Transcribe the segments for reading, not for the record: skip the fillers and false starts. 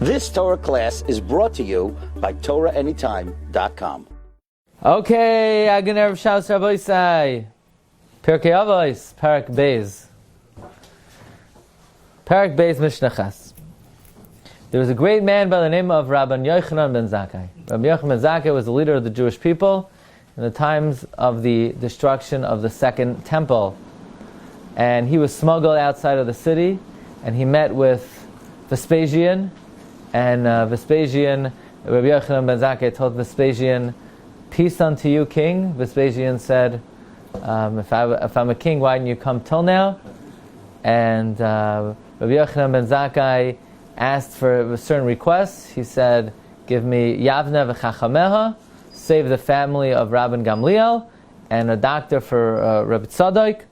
This Torah class is brought to you by TorahAnytime.com. Okay, Agen Erev Shabbos Rabbi Say. Pirkei Avos, Parak Beis. Parak Beis Mishnah Ches. There was a great man by the name of Rabban Yochanan ben Zakai. Rabbi Yochanan ben Zakai was the leader of the Jewish people in the times of the destruction of the Second Temple. And he was smuggled outside of the city, and he met with Vespasian, and Vespasian, Rabbi Yochanan ben Zakai told Vespasian, "Peace unto you, king." Vespasian said, if I'm a king, why didn't you come till now? And Rabbi Yochanan ben Zakai asked for certain requests. He said, "Give me Yavne v'chachameha, save the family of Rabban Gamliel, and a doctor for Rabbi Tzadok."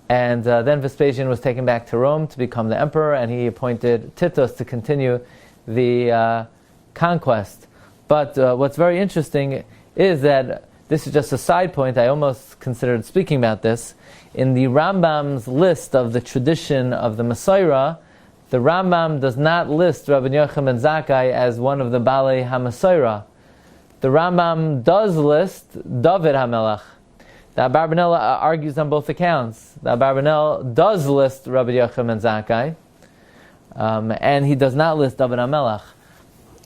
And then Vespasian was taken back to Rome to become the emperor, and he appointed Titus to continue the conquest. But what's very interesting is that this is just a side point. I almost considered speaking about this. In the Rambam's list of the tradition of the Masorah, the Rambam does not list Rabbi Yochanan ben Zakai as one of the Balei HaMasorah. The Rambam does list David HaMelech. The Abarbanel argues on both accounts. The Abarbanel does list Rabbi Yochanan ben Zakai, and he does not list David HaMelech.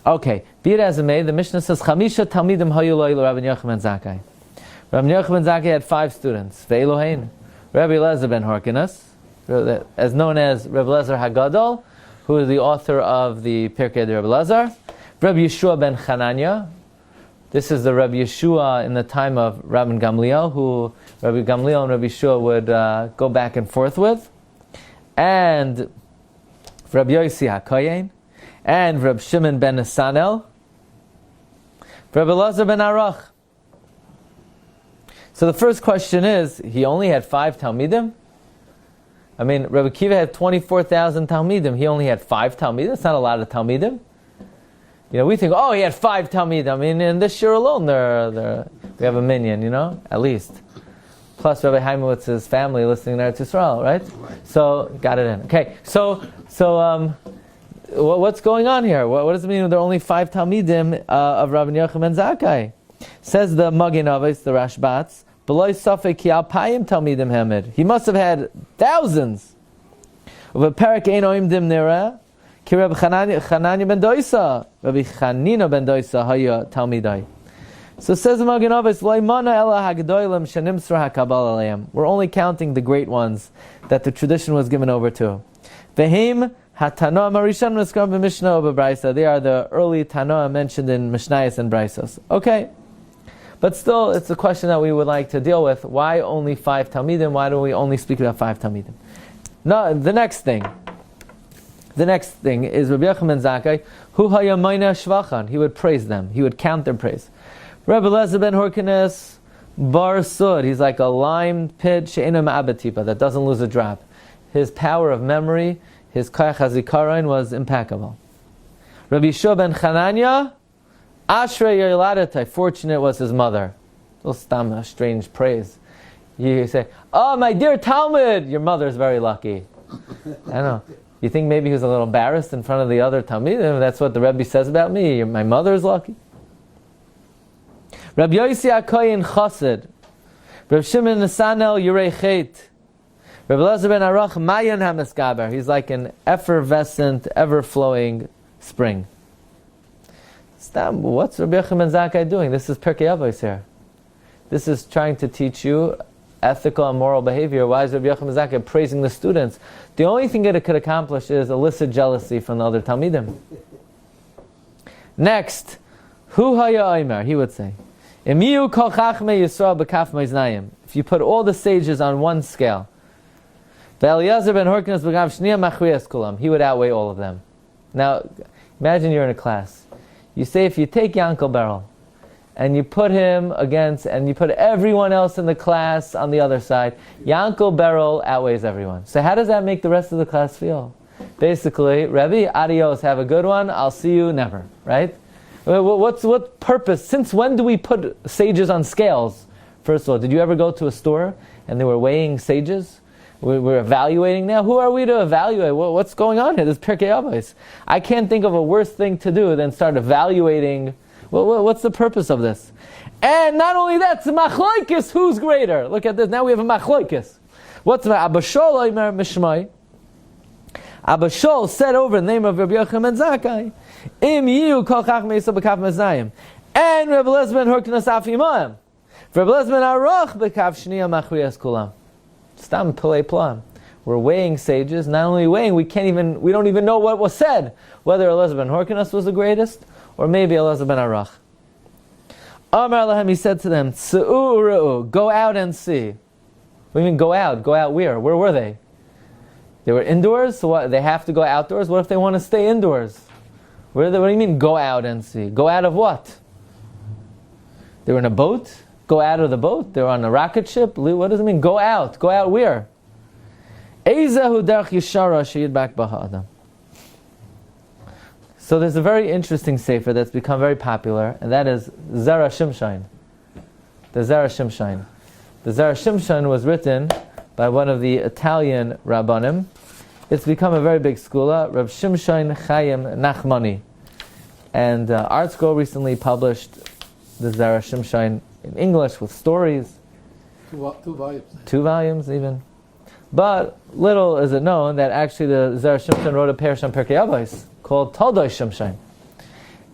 Okay, be it as it may, the Mishnah says, Chamisha Talmidim hayu lo Rabbi Yochanan ben Zakai. Rabbi Yochanan ben Zakai had 5 students. Ve'elohein, Rabbi Eliezer ben Horkinus, as known as Rabbi Eliezer Hagadol, who is the author of the Pirkei de Rabbi Eliezer. Rabbi Yeshua ben Chananya. This is the Rabbi Yeshua in the time of Rabban Gamliel, who Rabbi Gamliel and Rabbi Yeshua would go back and forth with. And Rabbi Yossi HaKoyen. And Rabbi Shimon ben Nesanel, Rabbi Elazar ben Arach. So the first question is, he only had 5 Talmidim? I mean, Rabbi Kiva had 24,000 Talmidim. He only had 5 Talmidim? That's not a lot of Talmidim. You know, we think, he had 5 Talmidim. I mean, in this year alone, we have a minyan, at least. Plus Rabbi Haimowitz's family listening there to Israel, right? So, got it in. Okay, so what's going on here? What does it mean there are only 5 Talmidim of Rabbi Yochanan ben Zakai? Says the Magen Avos, the Rashbats, B'loi safek ki alpayim Talmidim hamid. He must have had thousands. Uveperek ein oimdim nira, ki Rabbi Chananya ben Doisa, Rabbi Chanina ben Doisa haya Talmidai. So says the Magen Avos, Lo imana ela hagdolim shenimsra hakabal aleim. We're only counting the great ones that the tradition was given over to. Vehim Hatanoa Marishan Miskar b'Mishnah b'Braisa. They are the early Tanoa mentioned in Mishnayos and Braisos. Okay, but still, it's a question that we would like to deal with. Why only 5 Talmidim? Why do we only speak about 5 Talmidim? No, the next thing is Rabbi Yochanan ben Zakai, Hu hayamayna shvachan. He would praise them. He would count their praise. Rabbi Eliezer ben Horkinus bar sud. He's like a lime pit she'enam abatipa that doesn't lose a drop. His power of memory, his koyach hazikaron was impeccable. Rabbi Yeshua ben Chananya, Ashrei Yoladetai, fortunate was his mother. A strange praise. You say, "Oh, my dear Talmud, your mother's very lucky." I don't know. You think maybe he was a little embarrassed in front of the other Talmidim? That's what the Rebbe says about me. My mother's lucky. Rabbi Yossi HaKoyen Chassid, Rabbi Shimon Nesanel Yirei Chet. Rabbi Elazar ben Arach, Mayan HaMeskaber. He's like an effervescent, ever-flowing spring. What's Rabbi Yochanan ben Zakai doing? This is Pirkei Avos here. This is trying to teach you ethical and moral behavior. Why is Rabbi Yochanan ben Zakai praising the students? The only thing that it could accomplish is illicit jealousy from the other Talmidim. Next, Hu haya omer, he would say, Emiyu kol chachmei Yisrael b'kaf meiznayim. If you put all the sages on one scale, Ve'Eliezer ben Horkinus b'gav shniya machriyas kulam, he would outweigh all of them. Now, imagine you're in a class. You say if you take Yankel Beryl and you put him against, and you put everyone else in the class on the other side, Yankel Beryl outweighs everyone. So how does that make the rest of the class feel? Basically, Rebbe, adios, have a good one, I'll see you never, right? What purpose? Since when do we put sages on scales? First of all, did you ever go to a store and they were weighing sages? We're evaluating now. Who are we to evaluate? What's going on here? This Pirkei Avos. I can't think of a worse thing to do than start evaluating. What's the purpose of this? And not only that, it's a machloikis. Who's greater? Look at this. Now we have a machloikis. What's the Abba Shol Omer Mishmai? Abba Shol said over the name of Rabbi Yochanan ben Zakai, Im Yiu Kol Chachmei Yisrael B'Kaf Mezayim, and Rabbi Lezben Horkanas Af Imayim, Rabbi Lezben Aroch B'Kaf Shniyah Machriyas Kulam. Stam Pilei Plam. We're weighing sages. Not only weighing, we don't even know what was said. Whether Elazar ben Horkanas was the greatest, or maybe Elazar ben Arach. Amar Lahem, he said to them, Tzu'u U'Re'u, go out and see. What do you mean go out? Go out where? Where were they? They were indoors, so what? They have to go outdoors? What if they want to stay indoors? What do you mean go out and see? Go out of what? They were in a boat? Go out of the boat? They were on a rocket ship? What does it mean? Go out. Go out where? So there's a very interesting sefer that's become very popular, and that is Zera Shimshon. The Zera Shimshon. The Zera Shimshon was written by one of the Italian Rabbanim. It's become a very big skula, Rav Shimshon Chaim Nachmani. And Art Scroll recently published the Zera Shimshon in English with stories. Two volumes. 2 volumes even. But little is it known that actually the Zera Shimshon wrote a parish on Pirkei Avos called Toldoi Shimshon.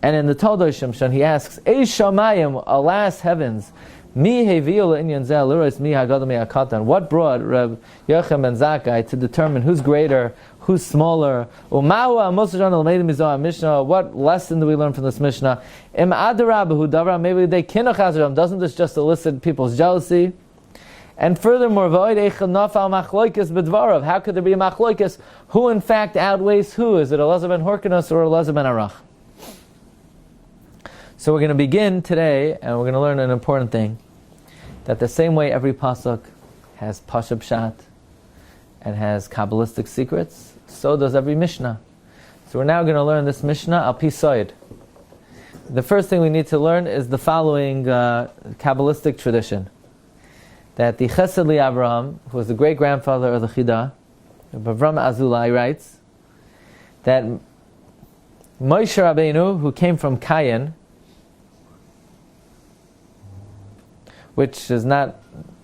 And in the Toldoi Shimshon he asks, Ei Shamayim, alas heavens, Mi hevi'u le'inyan zeh l'rois mi ha'gadol mi ha'katan. What brought Rabbi Yochanan ben Zakai to determine who's greater, who's smaller? U'mahu ha'mosashan l'meidim mizohar Mishnah. What lesson do we learn from this Mishnah? Im adarabahu davra maybe they kinuch hazaram. Doesn't this just elicit people's jealousy? And furthermore, v'oid eichel nafal machloikis b'dvarav. How could there be a machloikis? Who in fact outweighs who? Is it Elazar ben Horkanas or Elazar ben Arach? So we're going to begin today, and we're going to learn an important thing. That the same way every pasuk has Pasha Pshat and has Kabbalistic secrets, so does every Mishnah. So we're now going to learn this Mishnah al pi soid. The first thing we need to learn is the following Kabbalistic tradition. That the Chesed li Avraham, who was the great-grandfather of the Chidah, Avram Azulai, writes that Moshe Rabbeinu, who came from Kayin, which is not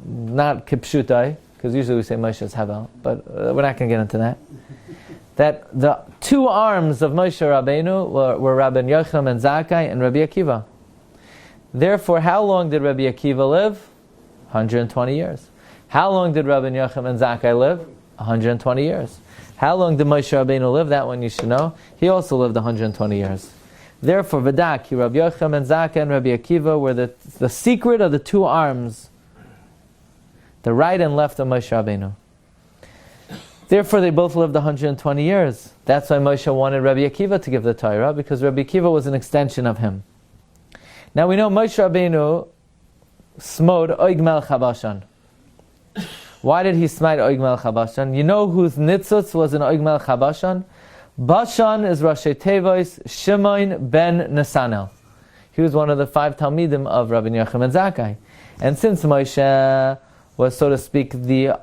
kipshutai, because usually we say Moshe is Havel, but we're not going to get into that. That the 2 arms of Moshe Rabbeinu were Rabbi Yochanan ben Zakai and Rabbi Akiva. Therefore, how long did Rabbi Akiva live? 120 years. How long did Rabbi Yochanan ben Zakai live? 120 years. How long did Moshe Rabbeinu live? That one you should know. He also lived 120 years. Therefore, V'dak, Rabbi Yochanan ben Zakai and Rabbi Akiva were the secret of the 2 arms, the right and left of Moshe Rabbeinu. Therefore, they both lived 120 years. That's why Moshe wanted Rabbi Akiva to give the Torah, because Rabbi Akiva was an extension of him. Now we know Moshe Rabbeinu smote Oig Melech HaBashan. Why did he smite Oig Melech HaBashan? You know whose nitzutz was in Oig Melech HaBashan? Bashan is Rashi Tevois Shimon ben Nesanel. He was one of the 5 Talmidim of Rabbi Yochanan ben Zakai. And since Moshe was, so to speak, the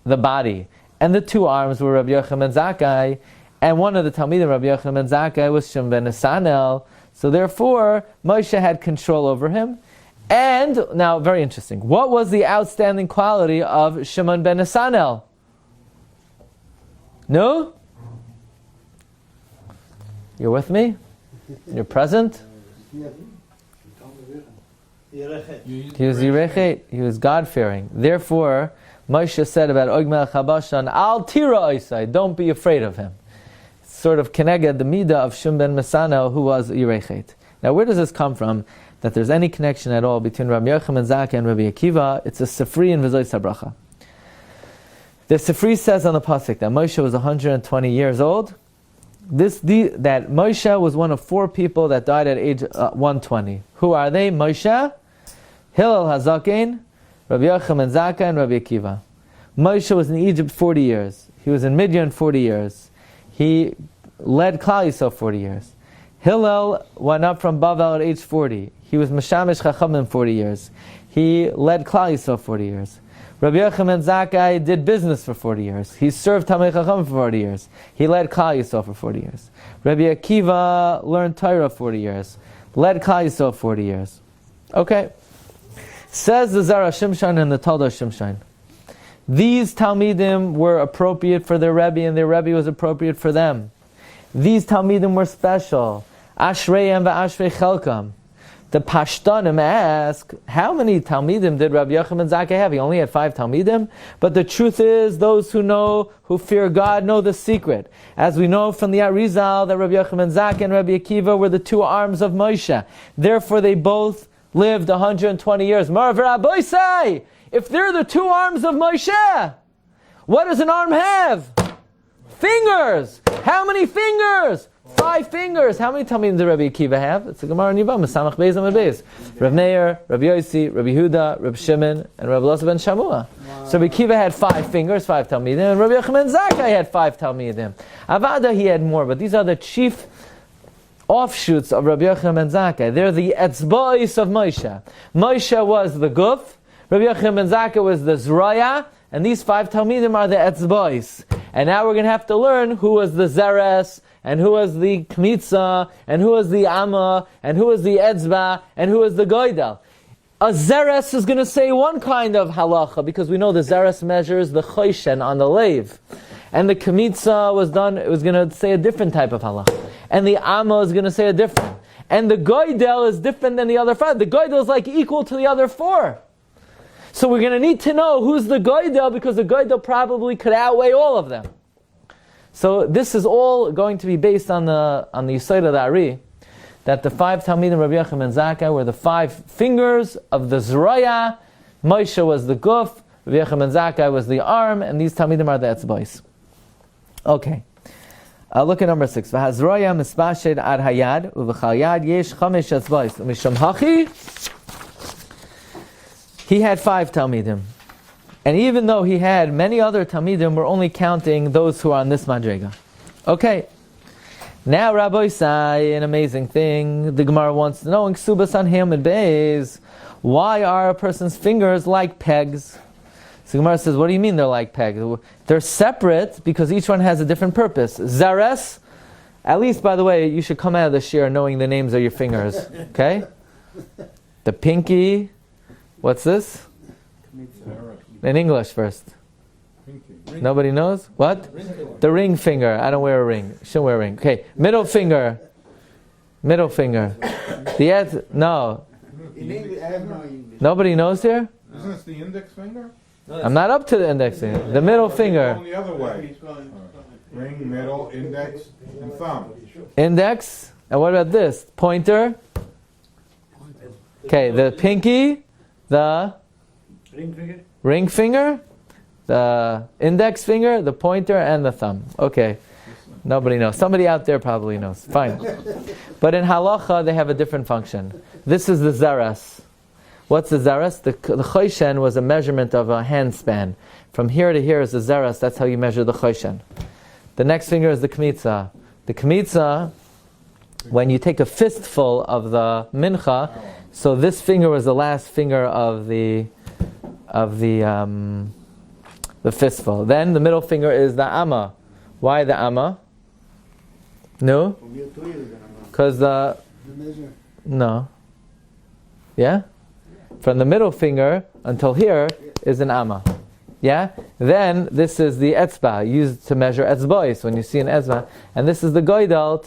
body, and the 2 arms were Rabbi Yochanan ben Zakai, and one of the Talmidim, Rabbi Yochanan ben Zakai, was Shimon ben Nesanel, so therefore Moshe had control over him. And, now very interesting, what was the outstanding quality of Shimon ben Nesanel? No? You're with me? You're present? He was Yirechet. He was God-fearing. Therefore, Moshe said about Og Melech HaBashan, Al tira oisai, don't be afraid of him. Sort of keneged the midah of Shimon ben Nesanel, who was Yirechet. Now, where does this come from? That there's any connection at all between Rabbi Yochanan ben Zakai and Rabbi Akiva? It's a Sifri in V'zoi Sabracha. The Sifri says on the pasuk that Moshe was 120 years old. That Moshe was one of 4 people that died at age 120. Who are they? Moshe, Hillel HaZaken, Rabbi Yochanan ben Zakai, and Rabbi Akiva. Moshe was in Egypt 40 years. He was in Midian 40 years. He led Klal Yisrael 40 years. Hillel went up from Bavel at age 40. He was Meshamish Chachamim 40 years. He led Klal Yisrael 40 years. Rabbi Yochanan Zakai did business for 40 years. He served Talmidei Chacham for 40 years. He led Klal Yisrael for 40 years. Rabbi Akiva learned Torah 40 years. Led Klal Yisrael 40 years. Okay. Says the Zara Shimshon and the Talda Shimshon. These Talmidim were appropriate for their Rebbe, and their Rebbe was appropriate for them. These Talmidim were special. Ashreim v'ashrei chelkam. The Pashtanim ask, how many Talmidim did Rabbi Yochanan Zakai have? He only had 5 Talmidim. But the truth is, those who know, who fear God, know the secret. As we know from the Arizal, that Rabbi Yochanan Zakai and Rabbi Akiva were the 2 arms of Moshe. Therefore, they both lived 120 years. Mar v'Rabbi say, if they're the 2 arms of Moshe, what does an arm have? Fingers! How many fingers? 5 fingers. How many Talmidim did Rabbi Akiva have? It's a Gemara in Yibam, Samach Beis Amud Beis. Rav Meir, Rabbi Yossi, Rabbi Huda, Rabbi Shimon, and Rabbi Elazar ben Shamua. Wow. So Rabbi Akiva had 5 fingers, 5 Talmidim, and Rabbi Yochanan Zakai had 5 Talmidim. Avada he had more, but these are the chief offshoots of Rabbi Yochanan Zakai. They're the etzba'is of Moshe. Moshe was the guf, Rabbi Yochanan Zakai was the zraya, and these 5 Talmidim are the etzba'is. And now we're going to have to learn who was the zeres, and who was the kmitza, and who was the amma, and who was the etzba, and who was the goydel. A zeres is going to say one kind of halacha, because we know the zeres measures the choishen on the lave. And the kmitza was going to say a different type of halacha. And the amma is going to say a different. And the goydel is different than the other 5. The goydel is like equal to the other 4. So we're going to need to know who's the goydel, because the goydel probably could outweigh all of them. So this is all going to be based on the Yisod of the Ari, that the 5 Talmidim Rabbi Yochanan Zakai were the 5 fingers of the Zraya, Moshe was the guf, Rabbi Yochanan Zakai was the arm, and these Talmidim are the etzbais. Okay. Look at number 6. V'hazroya mispashed ad hayad, u'v'chal yad yesh 5 etzbais. Misham hachi, he had 5 Talmidim. And even though he had many other Talmidim, we're only counting those who are on this madrega. Okay. Now Rabbi say an amazing thing. The Gemara wants to know in Ksubas on Hamid Beis, why are a person's fingers like pegs? So the Gemara says, what do you mean they're like pegs? They're separate because each one has a different purpose. Zares, at least, by the way, you should come out of the shir knowing the names of your fingers. Okay? The pinky, what's this? In English first. Ring. Nobody knows? What? The ring finger. I don't wear a ring. Shouldn't wear a ring. Okay. Middle finger. Middle finger. No. In English, I have no English. Nobody knows here? Isn't this the index finger? I'm not up to the index finger. The middle finger. Going the other way. Ring, middle, index, and thumb. Index. And what about this? Pointer. Okay. The pinky. The ring finger, the index finger, the pointer, and the thumb. Okay. Nobody knows. Somebody out there probably knows. Fine. But in halacha, they have a different function. This is the zaras. What's the zaras? The choishen was a measurement of a hand span. From here to here is the zaras. That's how you measure the choishen. The next finger is the kmitza. The kmitza, when you take a fistful of the mincha, so this finger was the last finger of the fistful. Then the middle finger is the amma. Why the amma? No? Because no. Yeah? From the middle finger until here is an amma. Yeah? Then this is the etzba, used to measure etzba'is when you see an etzba. And this is the goydel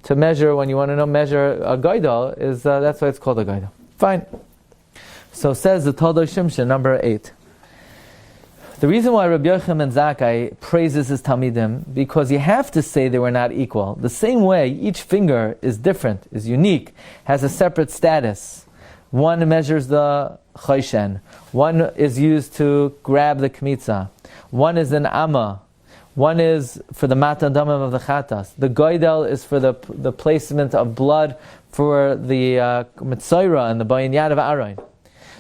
to measure, when you want to measure a goydel, is that's why it's called a goydel. Fine. So says the Talda Shimshon, number 8. The reason why Rabbi Yochanan Zakai praises his Talmidim, because you have to say they were not equal. The same way, each finger is different, is unique, has a separate status. One measures the choishen. One is used to grab the kmitza. One is an amma. One is for the matan damim of the chatas. The goydel is for the placement of blood for the mitzayra and the bayin yad of Aaron.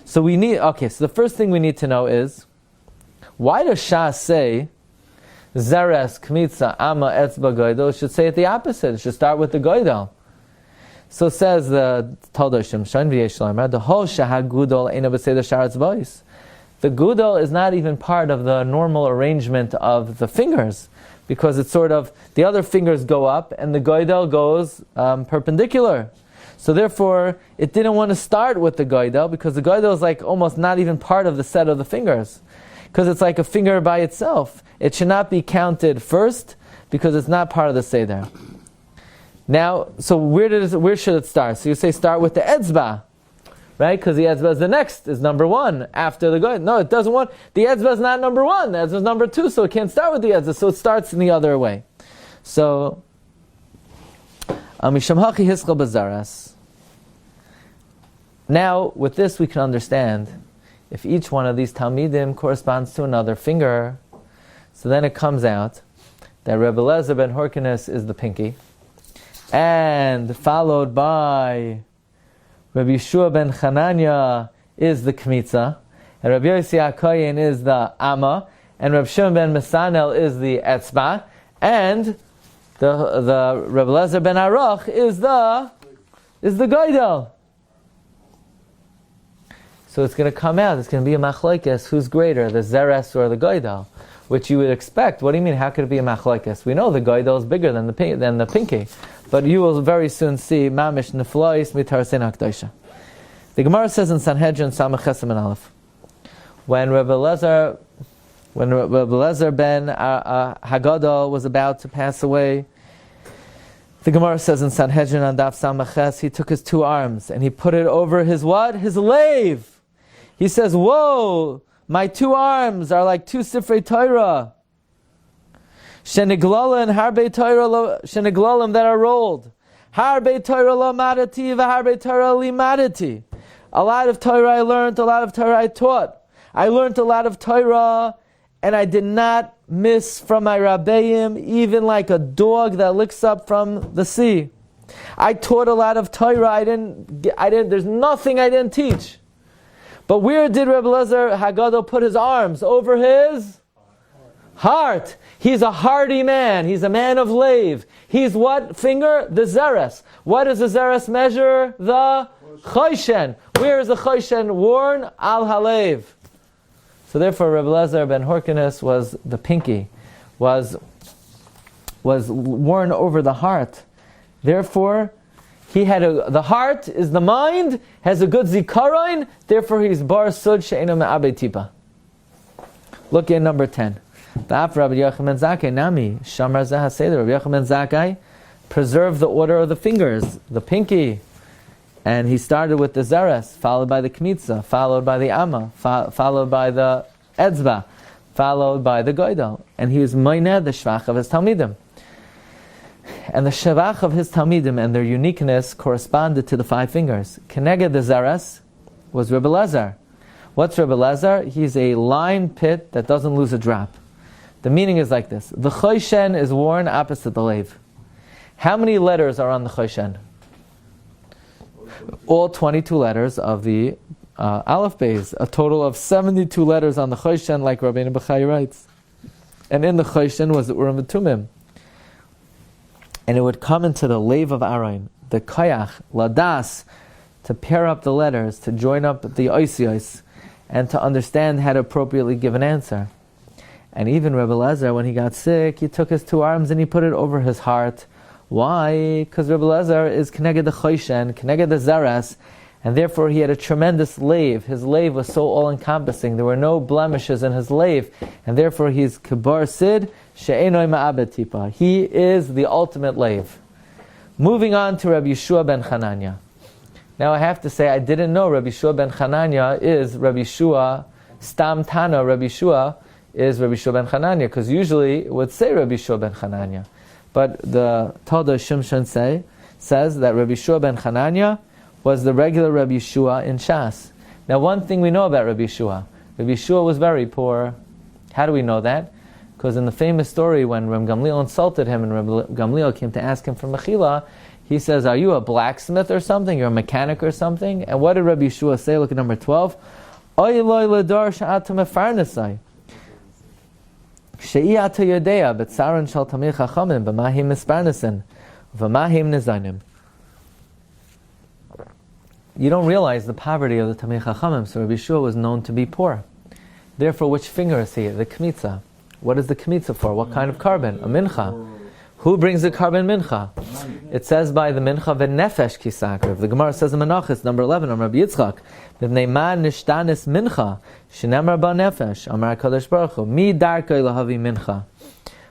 So so the first thing we need to know is, why does Shas say, Zeres, Kmitza, Amma, Etzba, Goydel? It should say it the opposite. It should start with the Goydel. So says the Talda Shimshon, the whole Shahagudol Eina B'Seder Shar Etzba'is. the gudel is not even part of the normal arrangement of the fingers, because it's sort of, the other fingers go up and the goydel goes perpendicular. So therefore, it didn't want to start with the goydel, because the goydel is like almost not even part of the set of the fingers, because it's like a finger by itself. It should not be counted first, because it's not part of the seder. Now, so where should it start? So you say start with the etzba, right? Because the etzba is the next, is number one after the goydel. No, it doesn't want, the etzba is not number one, the etzba is number two, so it can't start with the etzba, so it starts in the other way. So, Misham Hachi Hiskal Bazaras. Now, with this we can understand, if each one of these Talmidim corresponds to another finger, so then it comes out that Rebbe Lezer ben Horkinus is the pinky, and followed by Rabbi Yeshua ben Chananya is the kmitza, and Rabbi Yossi HaKoyen is the amma, and Rabbi Shimon ben Mesanel is the etzba, and the Rebbe Lezer ben Aruch is the goydel. So it's going to come out, it's going to be a machlokes, who's greater, the zeres or the goydel, which you would expect. What do you mean, how could it be a machlokes? We know the goydel is bigger than the pinky, but you will very soon see mamish neflois mitarsin hakdosha. The Gemara says in Sanhedrin Samach Chesem and Aleph, when Rebbe Lezer ben Hagadol was about to pass away, the Gemara says in Sanhedrin on Daf Samach Ches, he took his two arms and he put it over his what? His lave. He says, whoa, my two arms are like two Sifrei Torah. Sheniglalim harbe Torah sheniglalim that are rolled. Harbe Torah lo madati v'harbe Torah li madati. A lot of Torah I learned, a lot of Torah I taught. I learned a lot of Torah, and I did not miss from my Rabbeim, even like a dog that licks up from the sea. I taught a lot of Torah. There's nothing I didn't teach. But where did Rebbe Lezer Hagadol put his arms? Over his heart. He's a hardy man. He's a man of lave. He's what finger? The zeres. What does the zeres measure? The choshen. Where is the choshen worn? Al halev. So therefore, Rebbe Lezer ben Horkinus was the pinky, was worn over the heart. Therefore, he had the heart is the mind, has a good zikaron, therefore he's bar sud she'ena me'abed tipa. Look at number 10. Ba'af Rabbi Yochanan Zakai nami shamar zeh haseder. Rabbi Yochanan Zakai preserved the order of the fingers, the pinky, and he started with the zeres, followed by the kmitza, followed by the amma, followed by the etzba, followed by the goydel, and he was moineh the shvach of his talmidim. And the shevach of his talmidim and their uniqueness corresponded to the five fingers. Keneged the zeres was Rebbe Lezer. What's Rebbe Lezer? He's a line pit that doesn't lose a drop. The meaning is like this. The choshen is worn opposite the lave. How many letters are on the choshen? All 22 letters of the Aleph Beis. A total of 72 letters on the choshen, like Rabbeinu Bechai writes. And in the choshen was the Urim V'Tumim. And it would come into the lave of Aaron, the koyach, ladas, to pair up the letters, to join up the oisiyos, and to understand how to appropriately give an answer. And even Rebbe Lezer, when he got sick, he took his two arms and he put it over his heart. Why? Because Rebbe Lezer is keneged the choshen, keneged the zeres, and therefore he had a tremendous lave. His lave was so all-encompassing. There were no blemishes in his lave, and therefore he's kibar sid, she'enoi ma'abed tipa. He is the ultimate lave. Moving on to Rabbi Yeshua ben Chananya. Now I have to say, I didn't know Rabbi Yeshua ben Chananya is Rabbi Yeshua, Stam Tana Rabbi Yeshua is Rabbi Yeshua ben Chananya, because usually it would say Rabbi Yeshua ben Chananya. But the Toda Shimshon says that Rabbi Yeshua ben Chananya was the regular Rabbi Yeshua in Shas. Now one thing we know about Rabbi Yeshua was very poor. How do we know that? Because in the famous story when Rabbi Gamliel insulted him and Rabbi Gamliel came to ask him for mechila, he says, are you a blacksmith or something? You're a mechanic or something? And what did Rabbi Yeshua say? Look at number 12. Oy loy ledar sha'ata mefarnesai. She'i ata yodea betzaran shal tamir chachamim b'mahim misparnesin v'mahim nizanim. You don't realize the poverty of the Tamei Chachamim, so Rabbi Yeshua was known to be poor. Therefore, which finger is he? The kmitza. What is the kmitza for? What kind of carbon? A mincha. Who brings the carbon mincha? It says by the mincha v'nefesh kisakriv. The Gemara says in Menachos, number 11, on Rabbi Yitzchak, v'nei ma nishtanis mincha, shenemar ba nefesh, amar HaKadosh Baruch Hu, mi darkei lahavi mincha.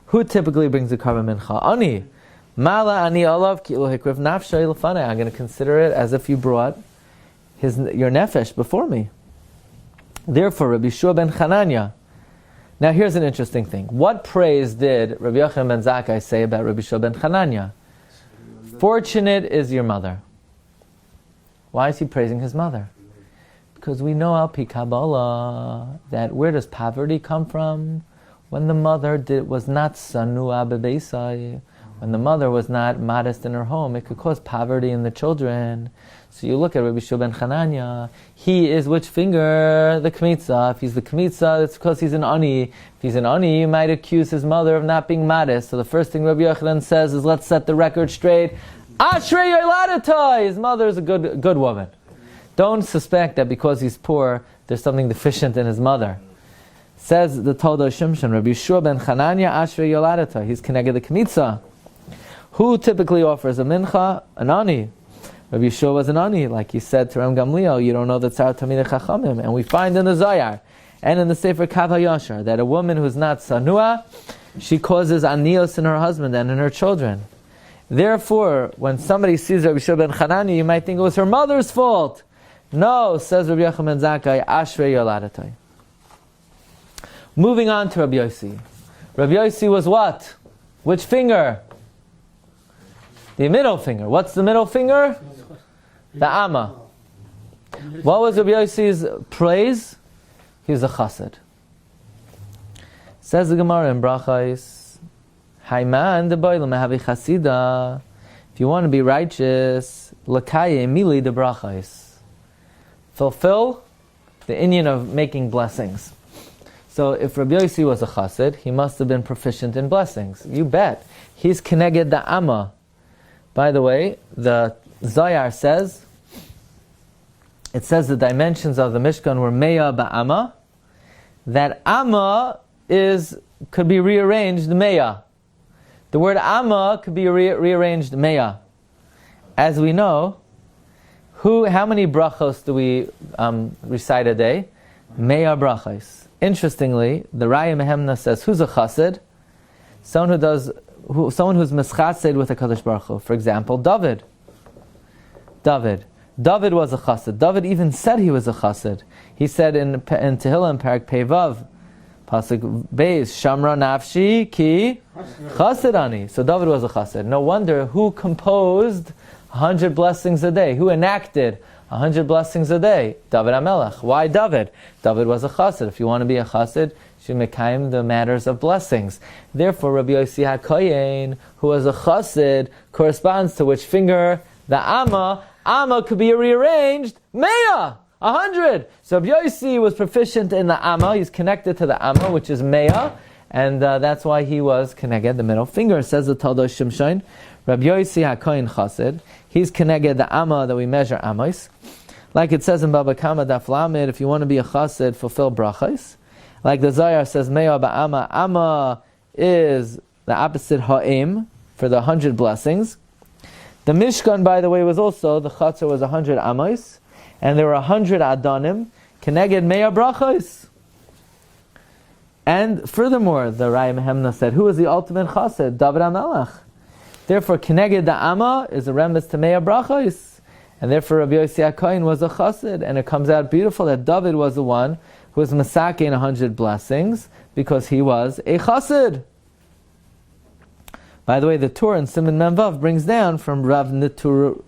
Who typically brings the carbon mincha? Ani. Mala ani olav ki lo hikriv nafshay lefanei. I'm going to consider it as if you brought your nefesh before me. Therefore, Rabbi Shua ben Chananya. Now here's an interesting thing. What praise did Rabbi Yochanan ben Zakai say about Rabbi Shua ben Chananya? Fortunate is your mother. Why is he praising his mother? Because we know al pi Kabbalah that where does poverty come from? When the mother was not sanua bebeisai, when the mother was not modest in her home, it could cause poverty in the children. So you look at Rabbi Shua ben Chananya, he is which finger? The kmitza. If he's the kmitza, it's because he's an ani. If he's an ani, you might accuse his mother of not being modest. So the first thing Rabbi Yochanan says is, let's set the record straight. Ashrei yoladata! His mother is a good woman. Don't suspect that because he's poor, there's something deficient in his mother. Says the Toldo Shimshon, Rabbi Shua ben Chananya, Ashrei yoladata. He's keneged the kmitza. Who typically offers a mincha? An ani. Rabbi Yeshua was an ani, like he said to Ram Gamliel, you don't know the Tzar Tamid Chachamim. And we find in the Zayar and in the Sefer Kav HaYashar that a woman who's not sanua, she causes anios in her husband and in her children. Therefore, when somebody sees Rabbi Yeshua ben Chanani, you might think it was her mother's fault. No, says Rabbi Yochanan ben Zakai, Ashrei Yoladatai. Moving on to Rabbi Yossi. Rabbi Yossi was what? Which finger? The middle finger. What's the middle finger? The Amma. What was Rabbi Yossi's praise? He was a chassid. Says the Gemara in Brachos, Haiman de boilam havi chasida. If you want to be righteous, lakaye mili de brachos. Fulfill the inyan of making blessings. So if Rabbi Yossi was a chassid, he must have been proficient in blessings. You bet. He's keneged the Amma. By the way, the Zayar says, it says the dimensions of the Mishkan were Meya ba'ama. That Amma could be rearranged Meya. The word Amma could be rearranged Meya. As we know, how many brachos do we recite a day? Meya brachos. Interestingly, the Raya Mehemna says, who's a chassid? Someone who's meschased with a Kadosh Baruch Hu. For example, David. David was a chassid. David even said he was a chassid. He said in Tehillim, Parak Pevav, Pasuk Beis, Shamra Nafshi Ki Chassidani. So David was a chassid. No wonder who composed 100 blessings a day. Who enacted 100 blessings a day? David HaMelech. Why David? David was a chassid. If you want to be a chassid, you mekayim the matters of blessings. Therefore, Rabbi Yossi HaKoyen, who was a chassid, corresponds to which finger? The Amma. Amma could be rearranged, Meya, 100. So Rabbi Yossi was proficient in the Amma. He's connected to the Amma, which is Meya, and that's why he was connected the middle finger. It says the Taldo Shimshon, Rabbi Yossi HaKoyen chassid. He's connected the Amma that we measure Amos. Like it says in Baba Kama Daf Lamed, if you want to be a chassid, fulfill brachos. Like the Zayar says, Meya ba'ama. Amma is the opposite ha'im for the 100 blessings. The Mishkan, by the way, was also, the Chatzar was 100 Amos, and there were 100 Adonim, Keneged Meya brachos. And furthermore, the Raya Mehemna said, who is the ultimate chassid? David HaMelech. Therefore, Keneged the Amma is a remez to Meya brachos. And therefore, Rabbi Yossi HaKoyen was a chassid, and it comes out beautiful that David was the one who was Masake in 100 blessings, because he was a chassid. By the way, the Torah in Siman Memvav brings down from Rav Natrunoi,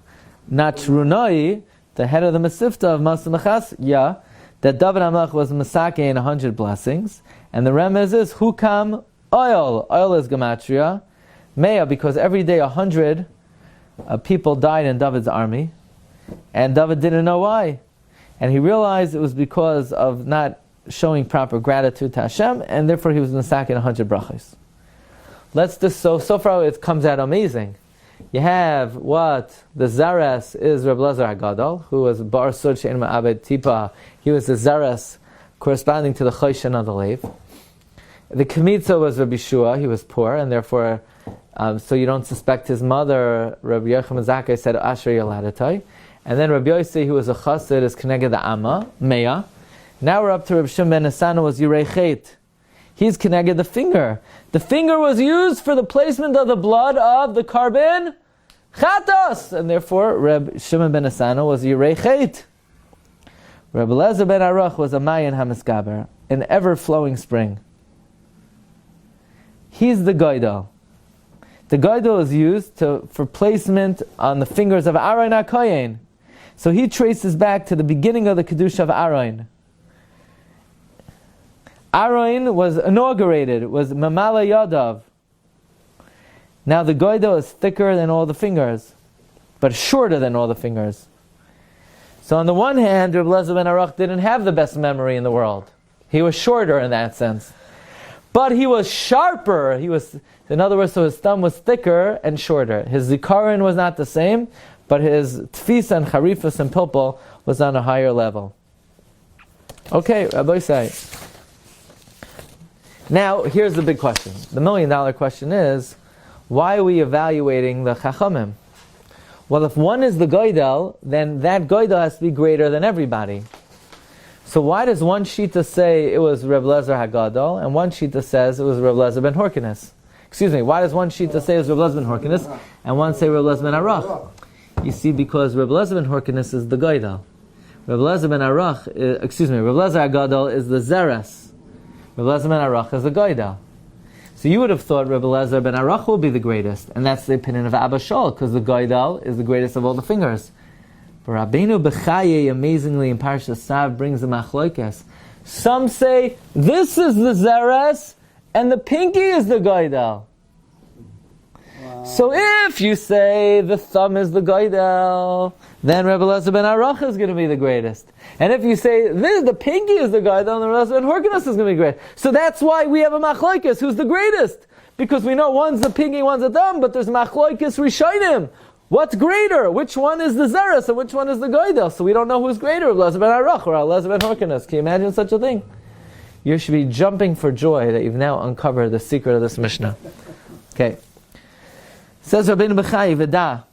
the head of the Masifta of Masum Mechasya, that David HaMelech was Masake in 100 blessings, and the remez is Hukam Oil. Oil is Gematria. Meya, because every day 100 people died in David's army, and David didn't know why. And he realized it was because of not showing proper gratitude to Hashem, and therefore he was Masake in 100 brachos. So far it comes out amazing. You have what? The Zaras is Reb Lazar HaGadol, who was Bar Sod She'en Ma'abed Tipa. He was the Zaras corresponding to the Choshen of the Lev. The Kmitza was Rabbi Shua, he was poor, and therefore, so you don't suspect his mother, Rabbi Yochanan Zakai, said, Asher Yoladatai. And then Rabbi Yossi, who was a chassid, is connected the Amma, Meah. Now we're up to Rabbi Shimon ben Asana, was Yirechet. He's connected the finger. The finger was used for the placement of the blood of the carbon Chatos, and therefore Rabbi Shimon ben Asana was Yirechet. Rabbi Lezer ben Aruch was a Mayan Hamiskaber, an ever-flowing spring. He's the Goydel. The Goydel is used for placement on the fingers of Aaron HaKoyen. So he traces back to the beginning of the Kedusha of Aaron. Aaron was inaugurated, was Mamala Yadav. Now the Goydel is thicker than all the fingers, but shorter than all the fingers. So on the one hand, Rabbi Lezer ben Aruch didn't have the best memory in the world. He was shorter in that sense. But he was sharper. In other words, so his thumb was thicker and shorter. His zikaron was not the same, but his tfisa and charifas and pilpul was on a higher level. Okay, Rabbi say. Now, here's the big question. The $1 million question is, why are we evaluating the chachamim? Well, if one is the goydel, then that goydel has to be greater than everybody. So why does one shita say it was Reb Lezer HaGadol, and one shita says it was Reb Lezer ben Horkenes? Excuse me, why does one shita say it was Reb Lezer ben Horkenes, and one say Reb Lezer ben Aruch? You see, because Reb Lezer ben Horkenes is the goydel. Reb Lezer ben Aruch, Reb Lezer HaGadol is the zeres. Reb Lezer ben Aruch is the goydel. So you would have thought Reb Lezer ben Aruch will be the greatest, and that's the opinion of Abba Shaul, because the goydel is the greatest of all the fingers. But Rabbeinu Bechaye, amazingly in Parashat Sav, brings the machlokes. Some say this is the zeres and the pinky is the goydel. Wow. So if you say the thumb is the goydel, then Rebbe Lezer ben Aruch is going to be the greatest. And if you say the pinky is the goydel, then Rebbe Lezer ben Horkenes is going to be great. So that's why we have a machlokes. Who's the greatest? Because we know one's the pinky, one's the thumb, but there's machlokes rishonim. What's greater? Which one is the zeres and which one is the goydel? So we don't know who's greater, Lezer ben Aruch or Lezer ben Horkenes. Can you imagine such a thing? You should be jumping for joy that you've now uncovered the secret of this Mishnah. Okay. Says Rabbeinu Bechai, V'da.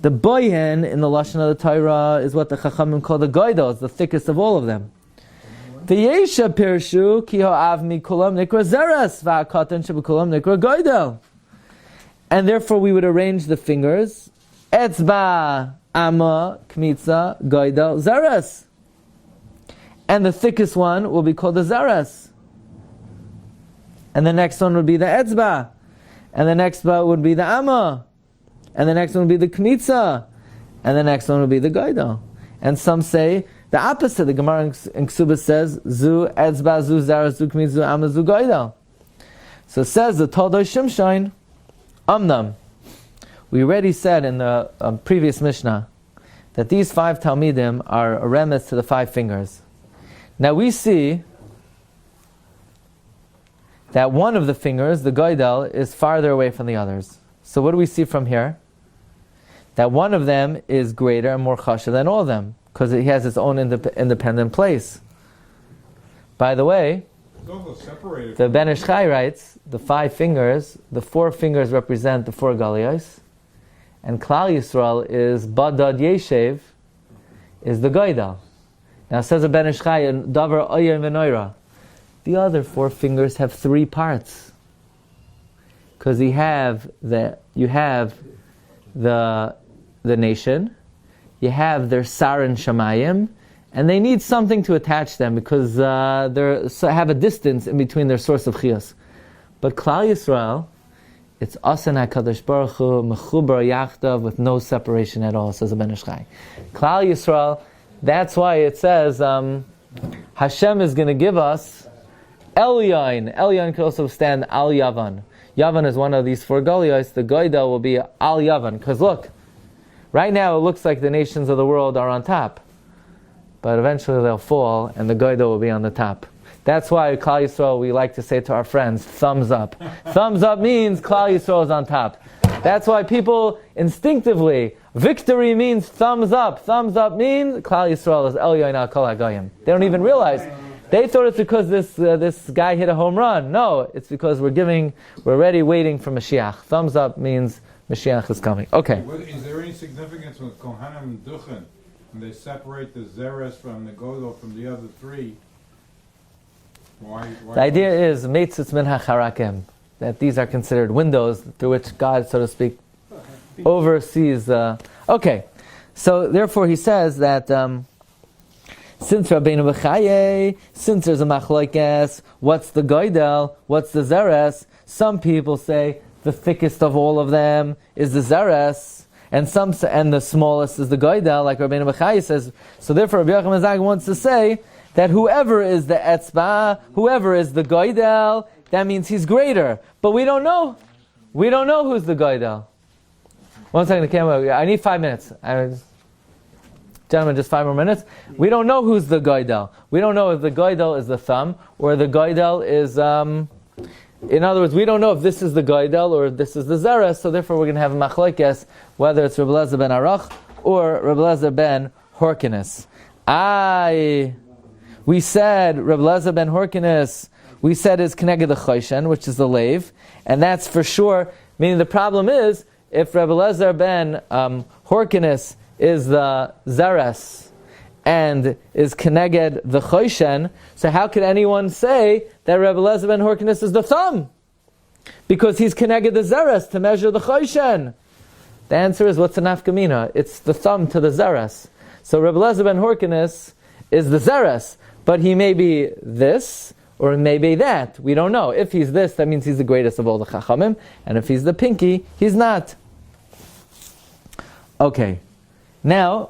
The boyen in the Lashon of the Torah is what the Chachamim call the goydel. It's the thickest of all of them. V'yesha pirshu ki ha'av mikulam nikra zeres v'ha'katan shebekulam nikra goydel. And therefore we would arrange the fingers. Etzba, Amma, Kmitza, Goydel, Zeres. And the thickest one will be called the Zeres. And the next one would be the Etzba. And the next one would be the Amma. And the next one would be the Kmitza. And the next one would be the Goydel. And some say the opposite. The Gemara in Ksubah says, Zu Etzba, Zu Zeres, Zu Kmitza, Zu Amma, Zu Goydel. So it says the Toldo Shimshon, Amnam. We already said in the previous Mishnah that these 5 Talmidim are a remez to the 5 fingers. Now we see that one of the fingers, the goydel, is farther away from the others. So what do we see from here? That one of them is greater and more chasha than all of them, because he has its own independent place. By the way, the Ben Ish Chai writes, the 5 fingers, the 4 fingers represent the 4 galiyos, and Klal Yisrael is Badad Yeshev, is the Goydel. Now says the Ben Ish Chai in Davar Oyer V'Noira, the other 4 fingers have 3 parts, because you have the nation, you have their Sarin Shamayim, and they need something to attach them because they have a distance in between their source of chiyas. But Klal Yisrael, it's Asen HaKadosh Baruch Hu, Mechubar Yachdav, with no separation at all, says the Ben Ish Chai. Klal Yisrael, that's why it says Hashem is going to give us Elyon. Elyon could also stand Al Yavan. Yavan is one of these 4 galiyos. The Goydel will be Al Yavan. Because look, right now it looks like the nations of the world are on top. But eventually they'll fall, and the Goydel will be on the top. That's why Klal Yisrael, we like to say to our friends, thumbs up. Thumbs up means Klal Yisrael is on top. That's why people instinctively, victory means thumbs up. Thumbs up means Klal Yisrael is Elyon al Kol HaGoyim. They don't even realize They thought it's because this guy hit a home run. No, it's because we're already waiting for Mashiach. Thumbs up means Mashiach is coming. Okay. Is there any significance with Kohanim Duchen when they separate the Zeres from the Godel from the other three? Why The idea is Meitzitz min hacharakim, that these are considered windows through which God, so to speak, oversees. Okay, so therefore he says that since Rabbeinu B'chaye, since there's a machlokes, what's the Goydel, what's the Zeres? Some people say the thickest of all of them is the Zeres, and the smallest is the Goydel, like Rabbeinu B'chaye says. So therefore Rabbi Yochanan ben Zakkai wants to say that whoever is the etzba, whoever is the goydel, that means he's greater. But we don't know. We don't know who's the goydel. 1 second, the camera. I need 5 minutes. Gentlemen, just 5 more minutes. We don't know who's the goydel. We don't know if the goydel is the thumb or the goydel is. In other words, we don't know if this is the goydel or this is the zeres. So therefore, we're going to have a machlokes whether it's Rabbi Elazar ben Arach or Rabbi Elazar ben Horkinus. We said Rabbi Elazar ben Horkinus, we said is Keneged the Choshen, which is the lave, and that's for sure. Meaning the problem is, if Rabbi Elazar ben Horkinus is the Zeres and is Keneged the Choshen, so how could anyone say that Rabbi Elazar ben Horkinus is the thumb? Because he's Keneged the Zeres to measure the Choshen. The answer is, what's the nafkamina? It's the thumb to the Zeres. So Rabbi Elazar ben Horkinus is the Zeres. But he may be this, or it may be that. We don't know. If he's this, that means he's the greatest of all the Chachamim. And if he's the pinky, he's not. Okay. Now,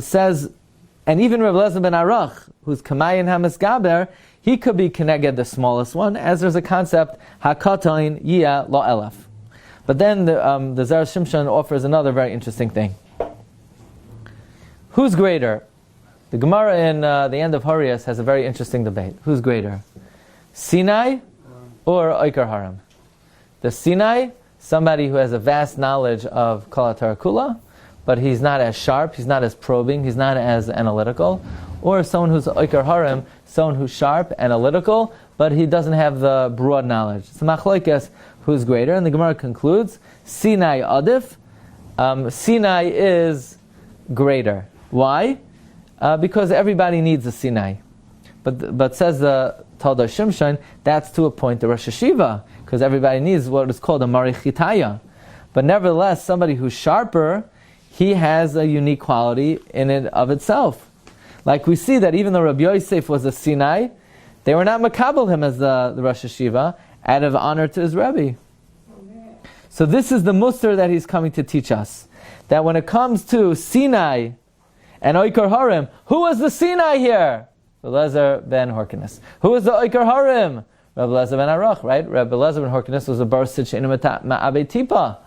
says, and even Rabbi Elazar ben Arach, who's Kamayin HaMesgaber, he could be Keneged the smallest one, as there's a concept, HaKatoin Yia Lo Elef. But then the Zar Shimshon offers another very interesting thing. Who's greater? The Gemara in the end of Horias has a very interesting debate. Who's greater? Sinai or Oikar Haram? The Sinai, somebody who has a vast knowledge of Kol HaTorah Kula, but he's not as sharp, he's not as probing, he's not as analytical. Or someone who's Oikar Haram, someone who's sharp, analytical, but he doesn't have the broad knowledge. It's machlokes who's greater, and the Gemara concludes, Sinai Adif, Sinai is greater. Why? Because everybody needs a Sinai. But says the Talmud Shimshon, that's to a point the Rosh Hashiva, because everybody needs what is called a Marichitaya. But nevertheless, somebody who's sharper, he has a unique quality in it of itself. Like we see that even though Rabbi Yosef was a Sinai, they were not makabel him as the Rosh Hashiva out of honor to his Rebbe. So this is the muster that he's coming to teach us. That when it comes to Sinai and Oikar Harim, who was the Sinai here? Rabbi Elazar ben Horkinus. Who was the Oikar Harim? Rabbi Elazar ben Arach, right? Rabbi Elazar ben Horkinus was a bar sitchin ma'abei tipa.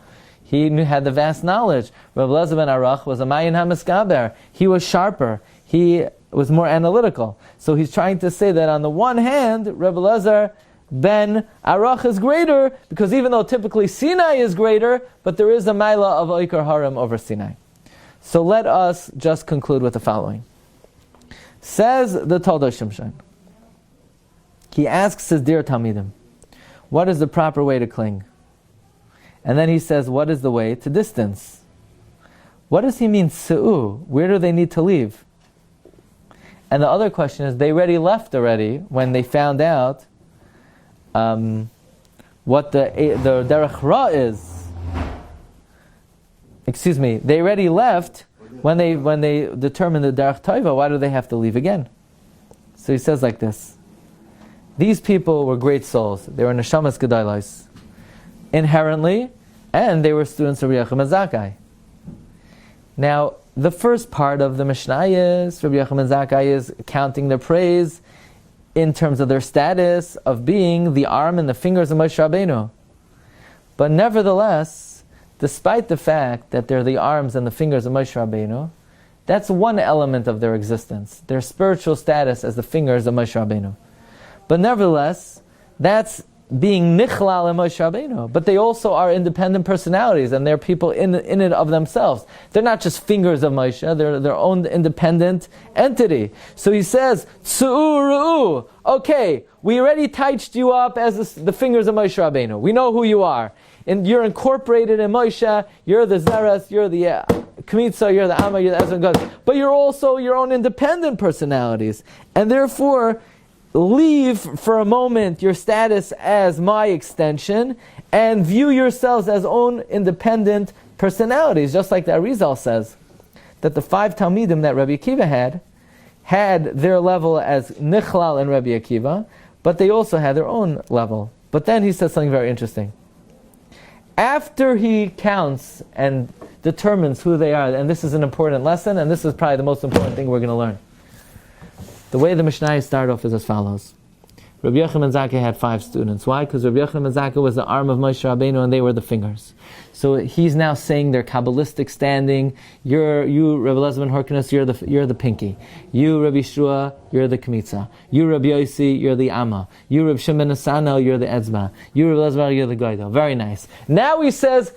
He had the vast knowledge. Rabbi Elazar ben Arach was a mayin ha'meskaber. He was sharper. He was more analytical. So he's trying to say that on the one hand, Rabbi Elazar ben Arach is greater, because even though typically Sinai is greater, but there is a maila of Oikar Harim over Sinai. So let us just conclude with the following. Says the Talmud Shimshon. He asks his dear Talmidim, what is the proper way to cling? And then he says, what is the way to distance? What does he mean, Se'u? Where do they need to leave? And the other question is, they already left already when they found out what the Derech Ra is. Excuse me, they already left when they determined the Derech Tova. Why do they have to leave again? So he says like this. These people were great souls. They were neshamas gedalos, inherently, and they were students of Rabbi Yochanan ben Zakkai. Now, the first part of the Mishnah is, Rabbi Yochanan ben Zakkai is counting their praise in terms of their status of being the arm and the fingers of Moshe Rabbeinu. But nevertheless, despite the fact that they're the arms and the fingers of Moshe Rabbeinu, that's one element of their existence, their spiritual status as the fingers of Moshe Rabbeinu. But nevertheless, that's being nichlal and Moshe Rabbeinu, but they also are independent personalities, and they're people in it of themselves. They're not just fingers of Moshe; they're their own independent entity. So he says, "Tzu'u, okay, we already touched you up as the fingers of Moshe Rabbeinu. We know who you are, and you're incorporated in Moshe. You're the Zeres, you're the Kmitza, you're the Amma, you're the Ezra God, but you're also your own independent personalities, and therefore." Leave for a moment your status as my extension and view yourselves as own independent personalities, just like the Arizal says that the 5 Talmidim that Rabbi Akiva had their level as Nichlal and Rabbi Akiva, but they also had their own level. But then he says something very interesting. After he counts and determines who they are, and this is an important lesson, and this is probably the most important thing we're going to learn. The way the Mishnayos start off is as follows. Rabbi Yochanan ben Zakai had 5 students. Why? Because Rabbi Yochanan ben Zakai was the arm of Moshe Rabbeinu and they were the fingers. So he's now saying their Kabbalistic standing. You, Rabbi Elazar ben Horkinus, you're the pinky. You, Rabbi Shua, you're the Kmitza. You, Rabbi Yossi, you're the Amma. You, Rabbi Shimon Asano, you're the Etzma. You, Rabbi Elazar, you're the Goydel. Very nice. Now he says,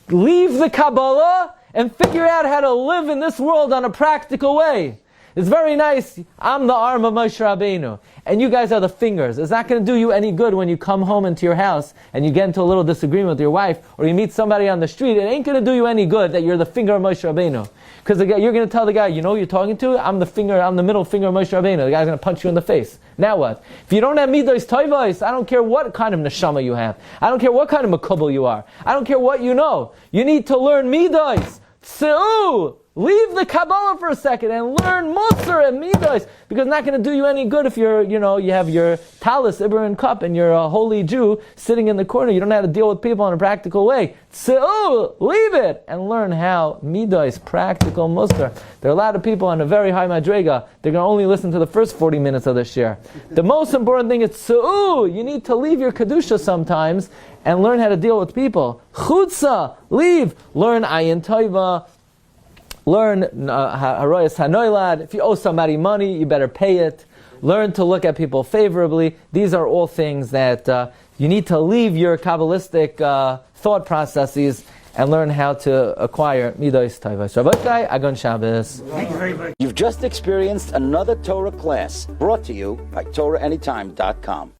leave the Kabbalah and figure out how to live in this world on a practical way. It's very nice. I'm the arm of Moshe Rabbeinu, and you guys are the fingers. It's not going to do you any good when you come home into your house and you get into a little disagreement with your wife, or you meet somebody on the street. It ain't going to do you any good that you're the finger of Moshe Rabbeinu, because you're going to tell the guy, you know who you're talking to? I'm the middle finger of Moshe Rabbeinu. The guy's going to punch you in the face. Now what? If you don't have midos toivos, I don't care what kind of neshama you have. I don't care what kind of makubal you are. I don't care what you know. You need to learn midos. Tzu'u! Leave the Kabbalah for a second and learn Musar and Midos, because it's not going to do you any good if you have your talis, Iber, and cup, and you're a holy Jew sitting in the corner. You don't know how to deal with people in a practical way. So, leave it and learn how Midos, practical Musar. There are a lot of people on a very high madrega. They're going to only listen to the first 40 minutes of the shir. The most important thing is you need to leave your Kedusha sometimes and learn how to deal with people. Chutza, leave. Learn Ayin Toiva. Learn Haroyas Hanoilad. If you owe somebody money, you better pay it. Learn to look at people favorably. These are all things that you need to leave your Kabbalistic thought processes and learn how to acquire Midos Tovos. Rabbi, Agon Shabbos. Thank you very much. You've just experienced another Torah class brought to you by TorahAnytime.com.